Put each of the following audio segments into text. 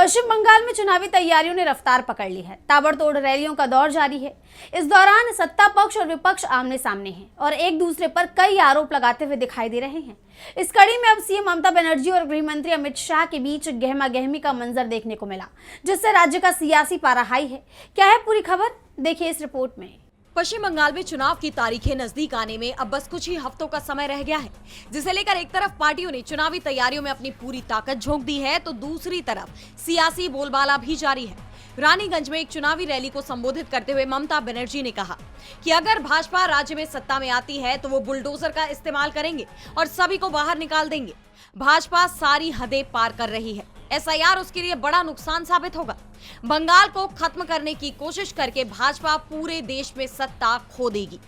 पश्चिम बंगाल में चुनावी तैयारियों ने रफ्तार पकड़ ली है। ताबड़तोड़ रैलियों का दौर जारी है। इस दौरान सत्ता पक्ष और विपक्ष आमने सामने हैं और एक दूसरे पर कई आरोप लगाते हुए दिखाई दे रहे हैं। इस कड़ी में अब सीएम ममता बनर्जी और गृह मंत्री अमित शाह के बीच गहमा गहमी का मंजर देखने को मिला, जिससे राज्य का सियासी पारा हाई है। क्या है पूरी खबर, देखिए इस रिपोर्ट में। पश्चिम बंगाल में चुनाव की तारीखें नजदीक आने में अब बस कुछ ही हफ्तों का समय रह गया है, जिसे लेकर एक तरफ पार्टियों ने चुनावी तैयारियों में अपनी पूरी ताकत झोंक दी है, तो दूसरी तरफ सियासी बोलबाला भी जारी है। रानीगंज में एक चुनावी रैली को संबोधित करते हुए ममता बनर्जी ने कहा कि अगर भाजपा राज्य में सत्ता में आती है तो वो बुलडोजर का इस्तेमाल करेंगे और सभी को बाहर निकाल देंगे। भाजपा सारी हदें पार कर रही है, एसआईआर उसके लिए बड़ा नुकसान साबित होगा। बंगाल को खत्म करने की कोशिश करके भाजपा पूरे देश में सत्ता खो देगी।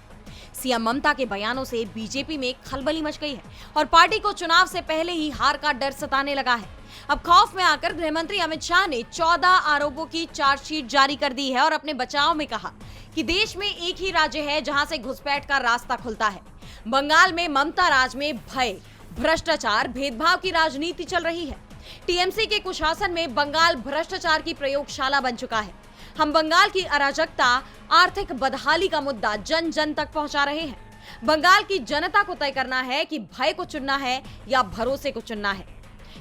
सीएम ममता के बयानों से बीजेपी में खलबली मच गई है और पार्टी को चुनाव से पहले ही हार का डर सताने लगा है। अब खौफ में आकर गृह मंत्री अमित शाह ने 14 आरोपों की चार्जशीट जारी कर दी है और अपने बचाव में कहा कि देश में एक ही राज्य है जहां से घुसपैठ का रास्ता खुलता है। बंगाल में ममता राज में भय, भ्रष्टाचार, भेदभाव की राजनीति चल रही है। टीएमसी के कुशासन में बंगाल भ्रष्टाचार की प्रयोगशाला बन चुका है। हम बंगाल की अराजकता, आर्थिक बदहाली का मुद्दा जन जन तक पहुंचा रहे हैं। बंगाल की जनता को तय करना है कि भय को चुनना है या भरोसे को चुनना है।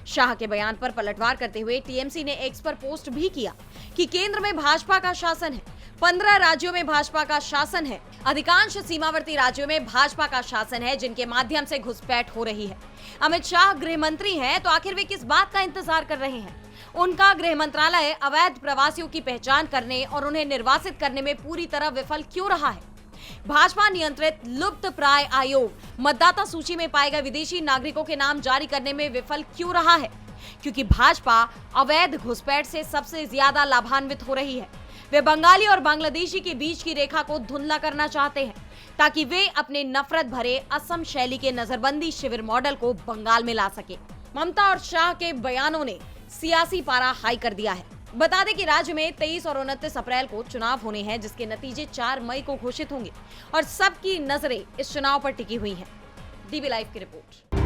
शाह के बयान पर पलटवार करते हुए टीएमसी ने एक्स पर पोस्ट भी किया कि केंद्र में भाजपा का शासन है, 15 राज्यों में भाजपा का शासन है, अधिकांश सीमावर्ती राज्यों में भाजपा का शासन है, जिनके माध्यम से घुसपैठ हो रही है। अमित शाह गृह मंत्री हैं, तो आखिर वे किस बात का इंतजार कर रहे हैं? उनका गृह मंत्रालय अवैध प्रवासियों की पहचान करने और उन्हें निर्वासित करने में पूरी तरह विफल क्यों रहा है? भाजपा नियंत्रित लुप्त प्राय आयोग मतदाता सूची में पाए गए विदेशी नागरिकों के नाम जारी करने में विफल क्यों रहा है? क्योंकि भाजपा अवैध घुसपैठ से सबसे ज्यादा लाभान्वित हो रही है। वे बंगाली और बांग्लादेशी के बीच की रेखा को धुंधला करना चाहते हैं, ताकि वे अपने नफरत भरे असम शैली के नजरबंदी शिविर मॉडल को बंगाल में ला सके। ममता और शाह के बयानों ने सियासी पारा हाई कर दिया है। बता दें कि राज्य में 23 और 29 अप्रैल को चुनाव होने हैं, जिसके नतीजे 4 मई को घोषित होंगे और सबकी नजरें इस चुनाव पर टिकी हुई हैं। डीबी लाइव की रिपोर्ट।